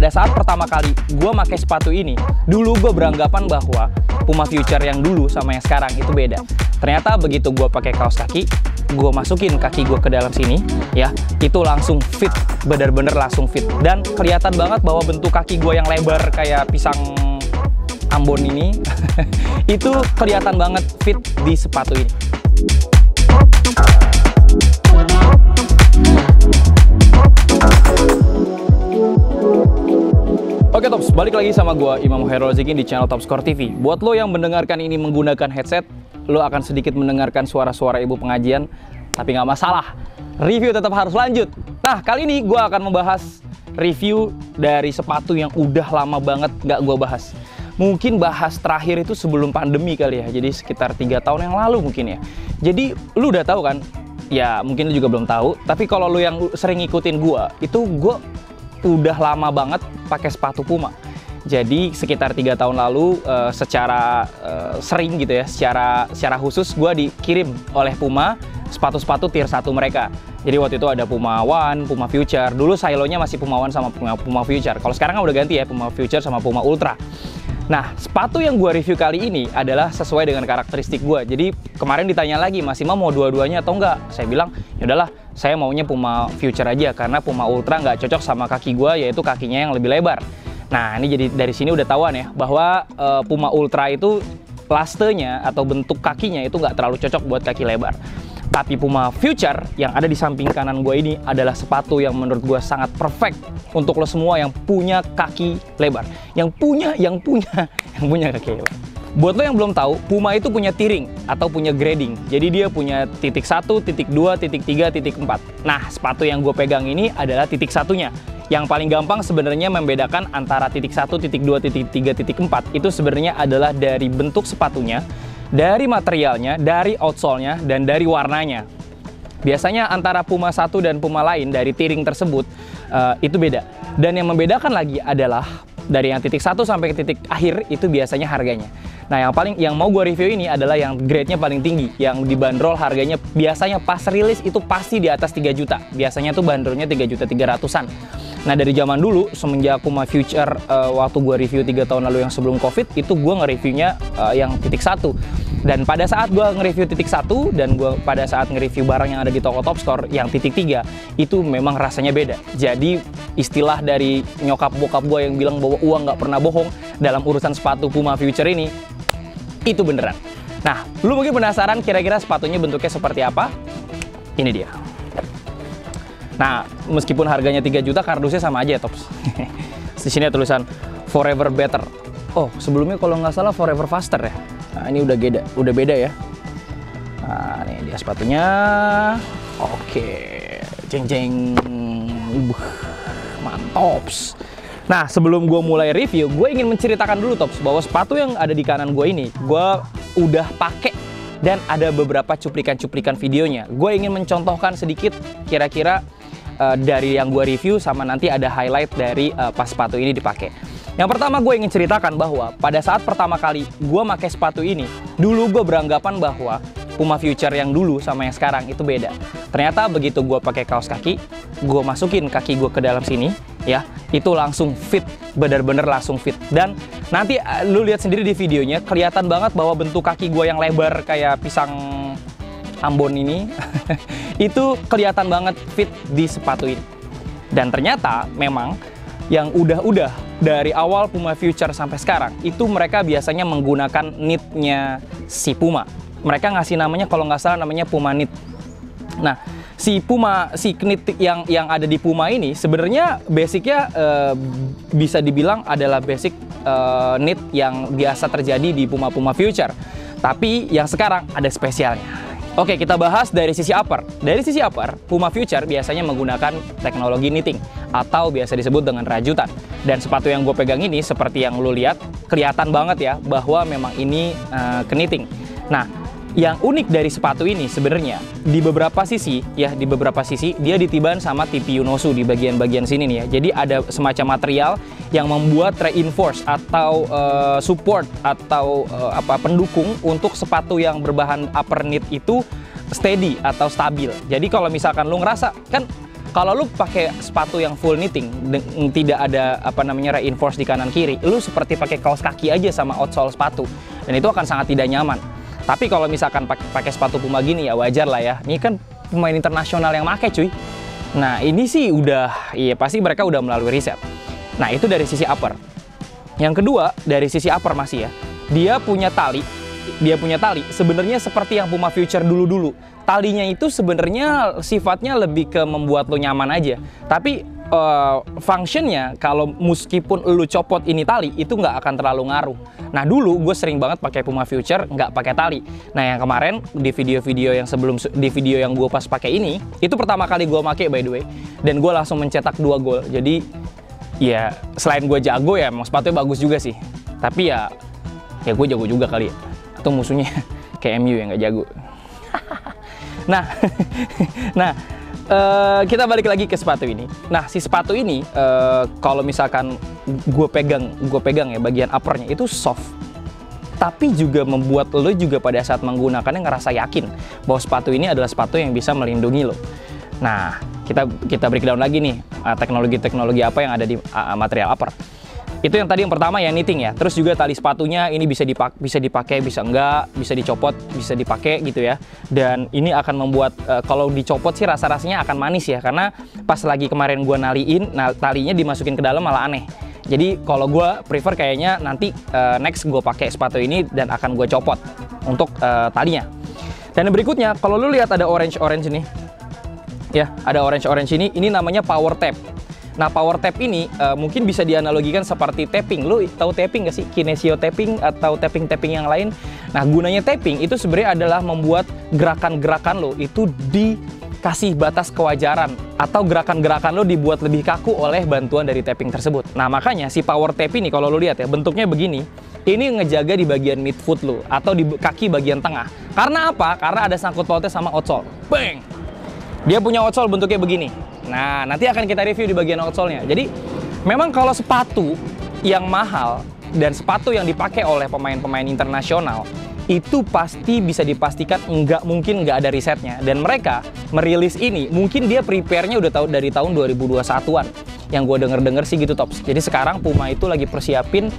pada saat pertama kali gue pakai sepatu ini, dulu gue beranggapan bahwa Puma Future yang dulu sama yang sekarang itu beda. Ternyata begitu gue pakai kaos kaki, gue masukin kaki gue ke dalam sini, ya, itu langsung fit, bener-bener langsung fit. Dan kelihatan banget bahwa bentuk kaki gue yang lebar kayak pisang Ambon ini, itu kelihatan banget fit di sepatu ini. Oke Tops, balik lagi sama gue Imam Khairul Rozikin di channel Top Score TV. Buat lo yang mendengarkan ini menggunakan headset, lo akan sedikit mendengarkan suara-suara ibu pengajian, tapi nggak masalah, review tetap harus lanjut. Nah, kali ini gue akan membahas review dari sepatu yang udah lama banget nggak gue bahas. Mungkin bahas terakhir itu sebelum pandemi kali ya, jadi sekitar 3 tahun yang lalu mungkin ya. Jadi lu udah tahu kan? Ya mungkin lu juga belum tahu, tapi kalau lu yang sering ngikutin gue, itu gue udah lama banget pakai sepatu Puma. Jadi sekitar 3 tahun lalu secara sering gitu ya, secara khusus gue dikirim oleh Puma sepatu-sepatu tier 1 mereka. Jadi waktu itu ada Puma One, Puma Future. Dulu silonya masih Puma One sama Puma Future. Kalau sekarang kan udah ganti ya, Puma Future sama Puma Ultra. Nah, sepatu yang gue review kali ini adalah sesuai dengan karakteristik gue. Jadi kemarin ditanya lagi, Mas Imam mau dua-duanya atau enggak? Saya bilang, yaudahlah, saya maunya Puma Future aja karena Puma Ultra nggak cocok sama kaki gue, yaitu kakinya yang lebih lebar. Nah, ini jadi dari sini udah tahuan ya bahwa Puma Ultra itu lastenya atau bentuk kakinya itu nggak terlalu cocok buat kaki lebar. Tapi Puma Future yang ada di samping kanan gue ini adalah sepatu yang menurut gue sangat perfect untuk lo semua yang punya kaki lebar, yang punya kaki lebar. Buat lo yang belum tahu, Puma itu punya tiering atau punya grading. Jadi dia punya titik 1, titik 2, titik 3, titik 4. Nah, sepatu yang gue pegang ini adalah titik satunya. Yang paling gampang sebenarnya membedakan antara titik 1, titik 2, titik 3, titik 4 itu sebenarnya adalah dari bentuk sepatunya, dari materialnya, dari outsole-nya, dan dari warnanya. Biasanya antara Puma 1 dan Puma lain dari tiering tersebut itu beda. Dan yang membedakan lagi adalah dari yang titik 1 sampai ke titik akhir itu biasanya harganya. Nah, yang mau gue review ini adalah yang grade-nya paling tinggi, yang dibanderol harganya biasanya pas rilis itu pasti di atas 3 juta. Biasanya tuh bandrolnya 3.300.000-an. Nah, dari zaman dulu semenjak Puma Future waktu gue review 3 tahun lalu yang sebelum Covid, itu gue nge-reviewnya yang titik 1. Dan pada saat gue nge-review titik 1 dan gue pada saat nge-review barang yang ada di toko Top Score yang titik 3, itu memang rasanya beda. Jadi istilah dari nyokap bokap gue yang bilang bahwa uang nggak pernah bohong dalam urusan sepatu Puma Future ini, itu beneran. Nah, lu mungkin penasaran kira-kira sepatunya bentuknya seperti apa? Ini dia. Nah, meskipun harganya 3 juta, kardusnya sama aja ya, Tops. Di sini ada tulisan Forever Better. Oh, sebelumnya kalau nggak salah Forever Faster ya. Nah, ini udah beda ya. Nah, ini dia sepatunya. Oke, jeng-jeng. Mantops. Nah, sebelum gue mulai review, gue ingin menceritakan dulu, Tops, bahwa sepatu yang ada di kanan gue ini, gue udah pakai dan ada beberapa cuplikan-cuplikan videonya. Gue ingin mencontohkan sedikit kira-kira dari yang gue review sama nanti ada highlight dari pas sepatu ini dipakai. Yang pertama gue ingin ceritakan bahwa pada saat pertama kali gue pakai sepatu ini, dulu gue beranggapan bahwa Puma Future yang dulu sama yang sekarang itu beda. Ternyata begitu gue pakai kaos kaki, gue masukin kaki gue ke dalam sini, ya, itu langsung fit, bener-bener langsung fit. Dan nanti lu lihat sendiri di videonya, kelihatan banget bahwa bentuk kaki gue yang lebar kayak pisang Ambon ini, itu kelihatan banget fit di sepatu ini. Dan ternyata memang yang udah dari awal Puma Future sampai sekarang, itu mereka biasanya menggunakan knitnya si Puma. Mereka ngasih namanya, kalau nggak salah namanya Puma Knit. Nah, si knit yang ada di Puma ini sebenarnya basicnya bisa dibilang adalah basic knit yang biasa terjadi di Puma Future. Tapi yang sekarang ada spesialnya. Oke, kita bahas dari sisi upper. Dari sisi upper, Puma Future biasanya menggunakan teknologi knitting atau biasa disebut dengan rajutan. Dan sepatu yang gue pegang ini, seperti yang lo lihat, kelihatan banget ya bahwa memang ini knitting. Nah, yang unik dari sepatu ini sebenarnya di beberapa sisi dia ditiban sama TPU Nosu di bagian-bagian sini nih ya. Jadi ada semacam material yang membuat reinforce atau support atau pendukung untuk sepatu yang berbahan upper knit itu steady atau stabil. Jadi kalau misalkan lu ngerasa kan Kalau lu pakai sepatu yang full knitting, tidak ada reinforce di kanan kiri, lu seperti pakai kaos kaki aja sama outsole sepatu, dan itu akan sangat tidak nyaman. Tapi kalau misalkan pakai sepatu Puma gini ya wajar lah ya. Ini kan pemain internasional yang make cuy. Nah ini sih udah, iya pasti mereka udah melalui riset. Nah itu dari sisi upper. Yang kedua dari sisi upper masih ya, dia punya tali sebenarnya seperti yang Puma Future dulu-dulu. Talinya itu sebenarnya sifatnya lebih ke membuat lo nyaman aja. Tapi functionnya kalau meskipun lo copot ini tali itu nggak akan terlalu ngaruh. Nah dulu gue sering banget pakai Puma Future nggak pakai tali. Nah yang kemarin di video-video yang di video yang gue pas pakai ini, itu pertama kali gue pakai by the way, dan gue langsung mencetak 2 gol. Jadi ya selain gue jago ya emang sepatunya bagus juga sih. Tapi ya gue jago juga kali ya. Atau musuhnya kayak MU yang nggak jago. Nah, kita balik lagi ke sepatu ini. Nah, si sepatu ini kalau misalkan gue pegang ya bagian uppernya itu soft, tapi juga membuat lo juga pada saat menggunakannya ngerasa yakin bahwa sepatu ini adalah sepatu yang bisa melindungi lo. Nah, kita breakdown lagi nih teknologi-teknologi apa yang ada di material upper. Itu yang tadi yang pertama ya knitting ya. Terus juga tali sepatunya ini bisa dipakai, bisa enggak, bisa dicopot, bisa dipakai gitu ya. Dan ini akan membuat kalau dicopot sih rasa-rasanya akan manis ya. Karena pas lagi kemarin gua naliin, talinya dimasukin ke dalam malah aneh. Jadi kalau gua prefer kayaknya nanti next gue pakai sepatu ini dan akan gue copot untuk talinya. Dan yang berikutnya kalau lu lihat ada orange ini. Ya, ada orange ini namanya power tap. Nah, power tap ini mungkin bisa dianalogikan seperti tapping. Lu tahu tapping nggak sih? Kinesio tapping atau tapping yang lain. Nah, gunanya tapping itu sebenarnya adalah membuat gerakan-gerakan lo itu dikasih batas kewajaran. Atau gerakan-gerakan lo dibuat lebih kaku oleh bantuan dari tapping tersebut. Nah, makanya si power tap ini kalau lo lihat ya, bentuknya begini. Ini ngejaga di bagian midfoot lo atau di kaki bagian tengah. Karena apa? Karena ada sangkut pautnya sama outsole. Bang! Dia punya outsole bentuknya begini. Nah, nanti akan kita review di bagian outsole-nya. Jadi, memang kalau sepatu yang mahal dan sepatu yang dipakai oleh pemain-pemain internasional, itu pasti bisa dipastikan mungkin nggak ada risetnya. Dan mereka merilis ini, mungkin dia prepare-nya udah dari tahun 2021-an. Yang gue denger sih gitu, Tops. Jadi sekarang Puma itu lagi persiapin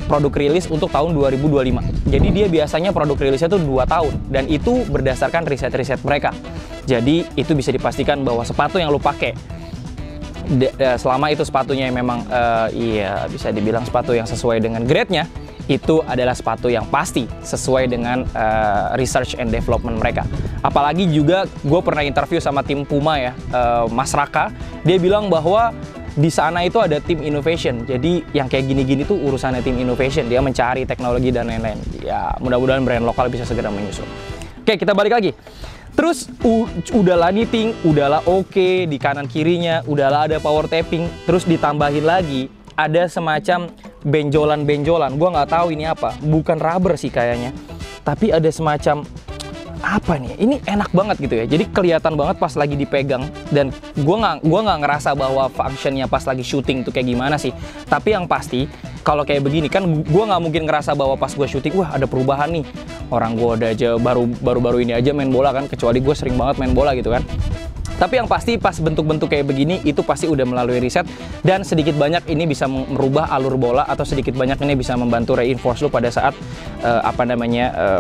produk rilis untuk tahun 2025. Jadi dia biasanya produk rilisnya tuh 2 tahun. Dan itu berdasarkan riset-riset mereka. Jadi itu bisa dipastikan bahwa sepatu yang lo pakai selama itu sepatunya yang memang iya bisa dibilang sepatu yang sesuai dengan grade-nya, itu adalah sepatu yang pasti sesuai dengan research and development mereka. Apalagi juga gue pernah interview sama tim Puma ya, Mas Raka, dia bilang bahwa di sana itu ada tim innovation. Jadi yang kayak gini-gini tuh urusannya tim innovation, dia mencari teknologi dan lain-lain. Ya mudah-mudahan brand lokal bisa segera menyusul. Oke, kita balik lagi. Terus udahlah knitting, udahlah oke, di kanan kirinya udahlah ada power tapping, terus ditambahin lagi ada semacam benjolan-benjolan. Gua nggak tahu ini apa, bukan rubber sih kayaknya, tapi ada semacam apa nih? Ini enak banget gitu ya. Jadi kelihatan banget pas lagi dipegang, dan gua nggak ngerasa bahwa functionnya pas lagi syuting tuh kayak gimana sih. Tapi yang pasti kalau kayak begini kan gua nggak mungkin ngerasa bahwa pas gua syuting wah ada perubahan nih. Orang gue udah aja baru ini aja main bola kan, kecuali gue sering banget main bola gitu kan. Tapi yang pasti pas bentuk-bentuk kayak begini itu pasti udah melalui riset, dan sedikit banyak ini bisa merubah alur bola atau sedikit banyak ini bisa membantu reinforce lo pada saat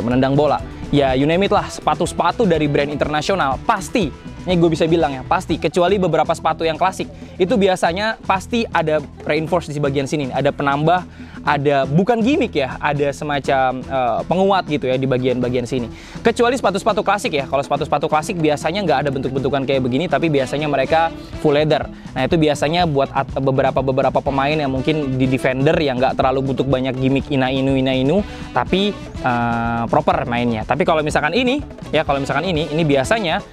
menendang bola. Ya you name it lah, sepatu-sepatu dari brand internasional pasti, ini gue bisa bilang ya pasti, kecuali beberapa sepatu yang klasik itu biasanya pasti ada reinforce di bagian sini, ada penambah, ada bukan gimmick ya, ada semacam penguat gitu ya di bagian-bagian sini. Kecuali sepatu-sepatu klasik ya, kalau sepatu-sepatu klasik biasanya nggak ada bentuk-bentukan kayak begini, tapi biasanya mereka full leather. Nah itu biasanya buat beberapa pemain yang mungkin di defender yang nggak terlalu butuh banyak gimmick ina-inu, tapi proper mainnya. Tapi kalau misalkan ini biasanya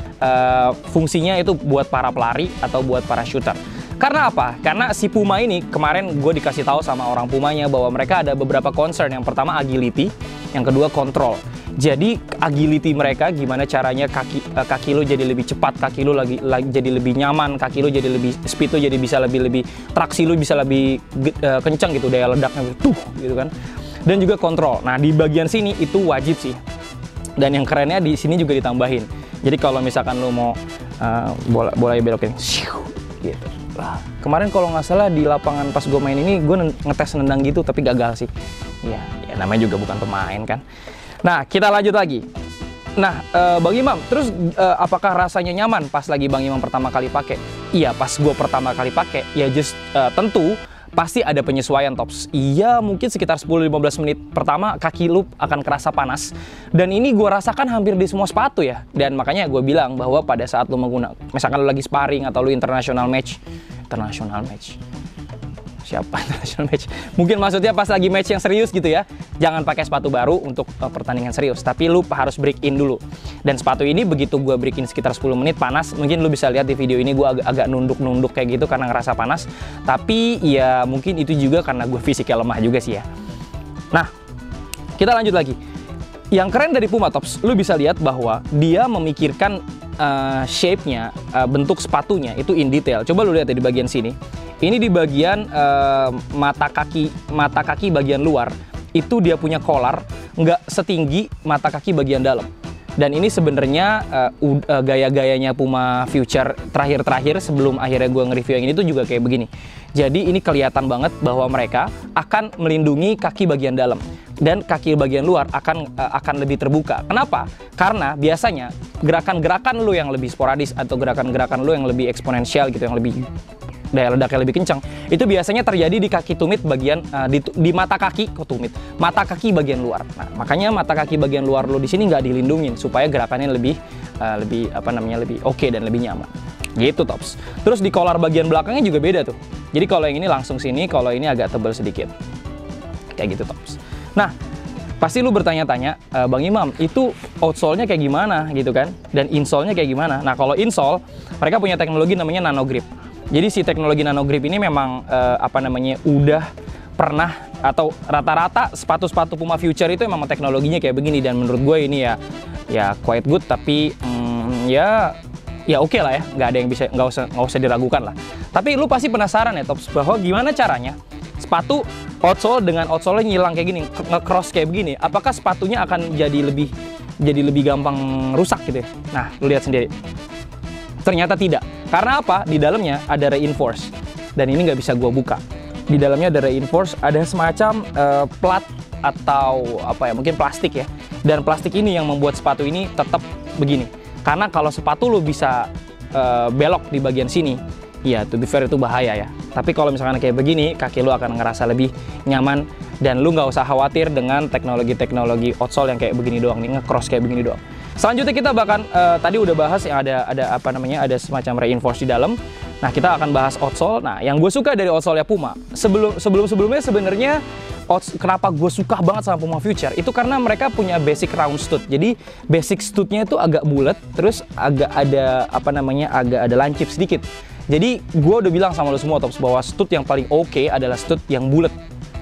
fungsinya itu buat para pelari atau buat para shooter. Karena apa? Karena si Puma ini kemarin gue dikasih tahu sama orang Pumanya bahwa mereka ada beberapa concern. Yang pertama agility, yang kedua control. Jadi agility mereka gimana caranya kaki lo jadi lebih cepat, kaki lo lagi jadi lebih nyaman, kaki lo jadi lebih speed lo jadi bisa lebih traksi lo bisa lebih kencang gitu, daya ledaknya gitu kan. Dan juga kontrol. Nah di bagian sini itu wajib sih. Dan yang kerennya di sini juga ditambahin. Jadi kalau misalkan lo mau bola belokin gitu. Kemarin kalau nggak salah di lapangan pas gue main ini gue ngetes nendang gitu tapi gagal sih. Ya namanya juga bukan pemain kan. Nah, kita lanjut lagi. Nah, Bang Imam, terus apakah rasanya nyaman pas lagi Bang Imam pertama kali pakai? Iya, pas gue pertama kali pakai ya tentu pasti ada penyesuaian Tops. Iya, mungkin sekitar 10-15 menit pertama kaki lu akan kerasa panas. Dan ini gue rasakan hampir di semua sepatu ya. Dan makanya gue bilang bahwa pada saat lu menggunakan, misalkan lu lagi sparring atau lu international match. Siapa international match? Mungkin maksudnya pas lagi match yang serius gitu ya. Jangan pakai sepatu baru untuk pertandingan serius. Tapi lu harus break in dulu. Dan sepatu ini begitu gue break in sekitar 10 menit panas. Mungkin lu bisa lihat di video ini gue agak nunduk-nunduk kayak gitu karena ngerasa panas. Tapi ya mungkin itu juga karena gue fisiknya lemah juga sih ya. Nah, kita lanjut lagi. Yang keren dari Puma Tops, lu bisa lihat bahwa dia memikirkan shape-nya, bentuk sepatunya itu in detail. Coba lu lihat ya di bagian sini. Ini di bagian mata kaki bagian luar itu dia punya collar nggak setinggi mata kaki bagian dalam. Dan ini sebenarnya gaya-gayanya Puma Future terakhir sebelum akhirnya gue nge-review yang ini tuh juga kayak begini. Jadi ini kelihatan banget bahwa mereka akan melindungi kaki bagian dalam dan kaki bagian luar akan lebih terbuka. Kenapa? Karena biasanya gerakan-gerakan lu yang lebih sporadis atau gerakan-gerakan lu yang lebih eksponensial gitu, yang lebih daya ledaknya lebih kencang, itu biasanya terjadi di kaki tumit bagian di mata kaki mata kaki bagian luar. Nah, makanya mata kaki bagian luar lo di sini nggak dilindungin supaya gerakannya lebih oke dan lebih nyaman. Gitu Tops. Terus di collar bagian belakangnya juga beda tuh. Jadi kalau yang ini langsung sini, kalau ini agak tebal sedikit. Kayak gitu Tops. Nah, pasti lu bertanya-tanya, Bang Imam, itu outsole-nya kayak gimana gitu kan? Dan insole-nya kayak gimana? Nah, kalau insole, mereka punya teknologi namanya nano grip. Jadi si teknologi nano grip ini memang udah pernah atau rata-rata sepatu-sepatu Puma Future itu memang teknologinya kayak begini, dan menurut gue ini ya quite good, tapi ya oke lah ya, nggak ada yang bisa nggak usah diragukan lah. Tapi lu pasti penasaran ya Tops, bahwa gimana caranya sepatu outsole dengan outsole nyilang kayak gini, nge-cross kayak begini, apakah sepatunya akan jadi lebih gampang rusak gitu ya? Nah, lu lihat sendiri. Ternyata tidak. Karena apa? Di dalamnya ada reinforce. Dan ini nggak bisa gua buka. Di dalamnya ada reinforce, ada semacam plat atau mungkin plastik ya. Dan plastik ini yang membuat sepatu ini tetap begini. Karena kalau sepatu lu bisa belok di bagian sini, ya to be fair itu bahaya ya. Tapi kalau misalkan kayak begini, kaki lu akan ngerasa lebih nyaman dan lu nggak usah khawatir dengan teknologi outsole yang kayak begini doang nih, nge-cross kayak begini doang. Selanjutnya kita bahkan tadi udah bahas yang ada semacam reinforce di dalam. Nah, kita akan bahas outsole. Nah, yang gue suka dari outsole-nya Puma, sebelumnya sebenarnya kenapa gue suka banget sama Puma Future itu karena mereka punya basic round stud. Jadi basic studnya itu agak bulat, terus agak ada lancip sedikit. Jadi gue udah bilang sama lo semua Tops bahwa stud yang paling oke adalah stud yang bulat.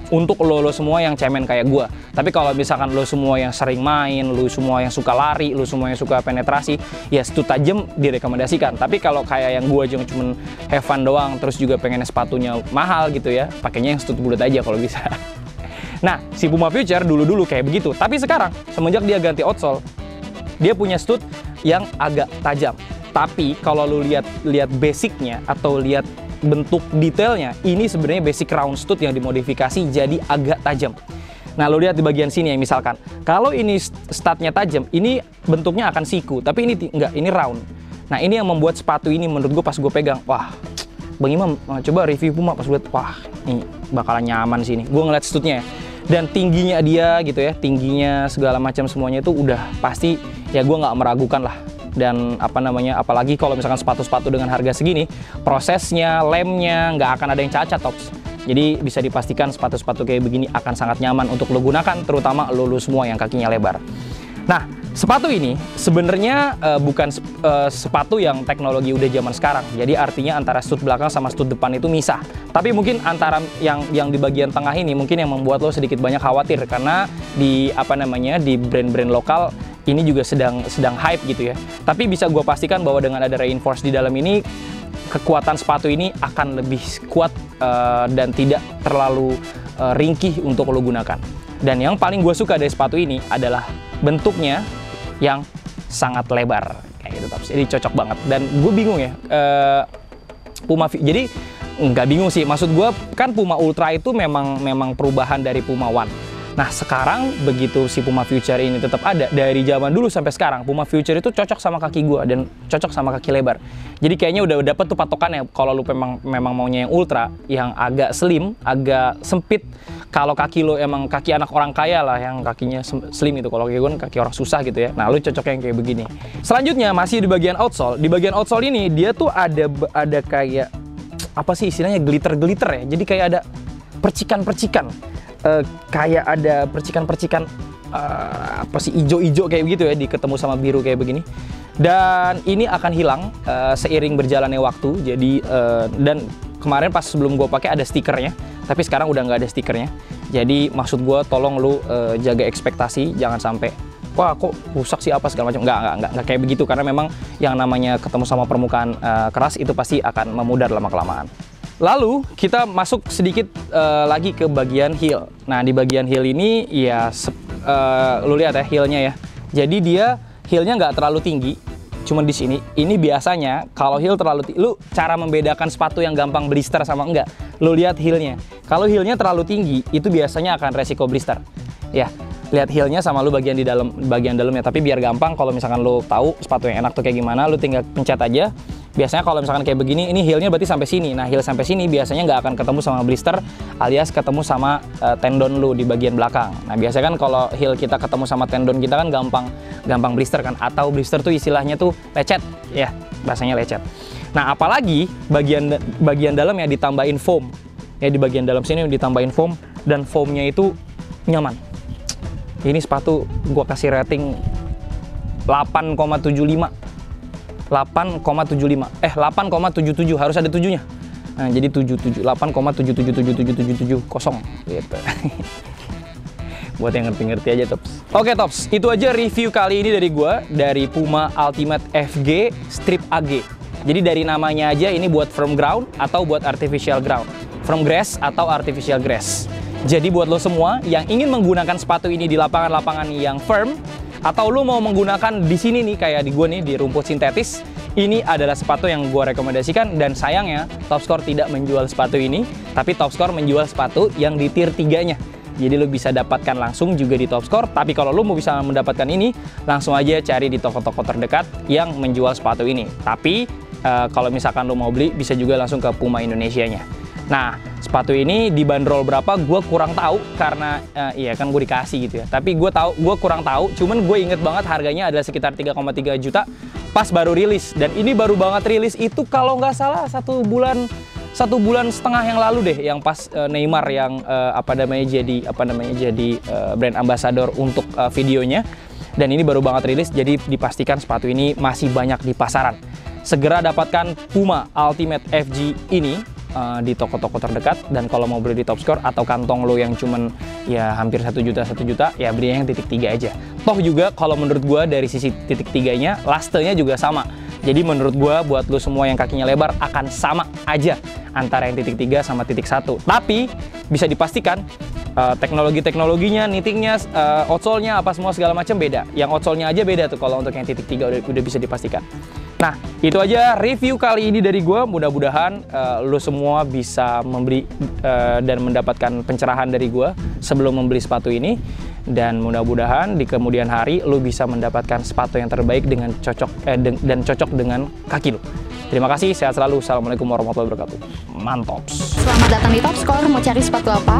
Untuk lo semua yang cemen kayak gue. Tapi kalau misalkan lo semua yang sering main, lo semua yang suka lari, lo semua yang suka penetrasi, ya stud tajam direkomendasikan. Tapi kalau kayak yang gue cuma have fun doang, terus juga pengen sepatunya mahal gitu ya, pakainya yang stud bulat aja kalau bisa. Nah, si Puma Future dulu kayak begitu. Tapi sekarang, semenjak dia ganti outsole, dia punya stud yang agak tajam. Tapi kalau lo lihat basicnya atau lihat bentuk detailnya, ini sebenarnya basic round stud yang dimodifikasi jadi agak tajam. Nah, lo lihat di bagian sini ya, misalkan kalau ini studnya tajam, ini bentuknya akan siku, tapi ini enggak, ini round. Nah, ini yang membuat sepatu ini menurut gue pas gue pegang, wah, Bang Imam coba review Puma, pas gue lihat, wah, ini bakalan nyaman sini. Gue ngeliat studnya ya, dan tingginya dia gitu ya, tingginya segala macam semuanya itu udah pasti ya, gue nggak meragukan lah. Dan apalagi kalau misalkan sepatu-sepatu dengan harga segini, prosesnya, lemnya nggak akan ada yang cacat Tops. Jadi bisa dipastikan sepatu-sepatu kayak begini akan sangat nyaman untuk lo gunakan, terutama lo semua yang kakinya lebar. Nah, sepatu ini sebenarnya bukan sepatu yang teknologi udah zaman sekarang. Jadi artinya antara stud belakang sama stud depan itu misah. Tapi mungkin antara yang di bagian tengah ini mungkin yang membuat lo sedikit banyak khawatir, karena di di brand-brand lokal ini juga sedang hype gitu ya. Tapi bisa gue pastikan bahwa dengan ada reinforce di dalam ini, kekuatan sepatu ini akan lebih kuat dan tidak terlalu ringkih untuk lo gunakan. Dan yang paling gue suka dari sepatu ini adalah bentuknya yang sangat lebar kayak gitu Tops. Jadi cocok banget. Dan gue bingung ya, Puma jadi nggak bingung sih, maksud gue kan Puma Ultra itu memang perubahan dari Puma One. Nah sekarang begitu si Puma Future ini tetap ada, dari zaman dulu sampai sekarang Puma Future itu cocok sama kaki gue dan cocok sama kaki lebar. Jadi kayaknya udah dapet tuh patokannya kalau lu memang maunya yang ultra, yang agak slim, agak sempit. Kalau kaki lo emang kaki anak orang kaya lah, yang kakinya slim itu. Kalau kayak gue kan kaki orang susah gitu ya. Nah lu cocoknya yang kayak begini. Selanjutnya masih di bagian outsole. Di bagian outsole ini dia tuh ada kayak apa sih istilahnya, glitter ya. Jadi kayak ada percikan-percikan. Kayak ada percikan-percikan apa sih ijo-ijo kayak begitu ya, ketemu sama biru kayak begini. Dan ini akan hilang seiring berjalannya waktu. Jadi dan kemarin pas sebelum gue pakai ada stikernya, tapi sekarang udah nggak ada stikernya. Jadi maksud gue tolong lu jaga ekspektasi, jangan sampai wah kok rusak sih apa segala macam. Nggak kayak begitu, karena memang yang namanya ketemu sama permukaan keras itu pasti akan memudar lama-kelamaan. Lalu kita masuk sedikit lagi ke bagian heel. Nah di bagian heel ini ya lu lihat ya heelnya ya. Jadi dia heelnya nggak terlalu tinggi, cuman di sini. Ini biasanya kalau heel terlalu tinggi, lu cara membedakan sepatu yang gampang blister sama enggak, lu lihat heelnya. Kalau heelnya terlalu tinggi, itu biasanya akan resiko blister. Ya, lihat heelnya sama lu bagian dalamnya. Tapi biar gampang, kalau misalkan lu tahu sepatu yang enak tuh kayak gimana, lu tinggal pencet aja. Biasanya kalau misalkan kayak begini, ini heelnya berarti sampai sini. Nah, heel sampai sini biasanya nggak akan ketemu sama blister, alias ketemu sama tendon lu di bagian belakang. Nah, biasanya kan kalau heel kita ketemu sama tendon kita kan gampang blister kan, atau blister tuh istilahnya tuh lecet, ya, bahasanya lecet. Nah, apalagi bagian dalamnya ditambahin foam. Ya, di bagian dalam sini ditambahin foam, dan foamnya itu nyaman. Ini sepatu gua kasih rating 8,75. 8,77 harus ada 7-nya. Nah, jadi 77, 8,777777 kosong gitu. Buat yang ngerti-ngerti aja Tops. Oke Tops, itu aja review kali ini dari gua, dari Puma Ultimate FG Strip AG. Jadi dari namanya aja ini buat firm ground atau buat artificial ground, firm grass atau artificial grass. Jadi buat lo semua yang ingin menggunakan sepatu ini di lapangan-lapangan yang firm, atau lo mau menggunakan di sini nih kayak di gue nih di rumput sintetis, ini adalah sepatu yang gue rekomendasikan. Dan sayangnya Topscore tidak menjual sepatu ini, tapi Topscore menjual sepatu yang di tier 3-nya. Jadi lo bisa dapatkan langsung juga di Topscore. Tapi kalau lo mau bisa mendapatkan ini, langsung aja cari di toko-toko terdekat yang menjual sepatu ini. Tapi kalau misalkan lo mau beli, bisa juga langsung ke Puma Indonesia-nya. Nah, sepatu ini dibanderol berapa gue kurang tahu, karena iya kan gue dikasih gitu ya. Tapi gue kurang tahu, cuman gue inget banget harganya adalah sekitar 3,3 juta pas baru rilis. Dan ini baru banget rilis itu kalau nggak salah satu bulan setengah yang lalu deh, yang pas Neymar yang jadi brand ambassador untuk videonya. Dan ini baru banget rilis, jadi dipastikan sepatu ini masih banyak di pasaran. Segera dapatkan Puma Ultimate FG ini di toko-toko terdekat. Dan kalau mau beli di Topscore atau kantong lo yang cuman ya hampir 1 juta, ya belinya yang titik 3 aja. Toh juga kalau menurut gua dari sisi titik 3-nya, lastenya juga sama. Jadi menurut gua buat lo semua yang kakinya lebar akan sama aja antara yang titik 3 sama titik 1. Tapi bisa dipastikan teknologinya, knittingnya, outsole-nya apa semua segala macam beda. Yang outsole-nya aja beda tuh kalau untuk yang titik 3 udah bisa dipastikan. Nah, itu aja review kali ini dari gue. Mudah-mudahan lo semua bisa membeli dan mendapatkan pencerahan dari gue sebelum membeli sepatu ini. Dan mudah-mudahan di kemudian hari lo bisa mendapatkan sepatu yang terbaik dengan cocok dengan kaki lo. Terima kasih, sehat selalu. Assalamualaikum warahmatullahi wabarakatuh. Mantap. Selamat datang di Topscore. Mau cari sepatu apa?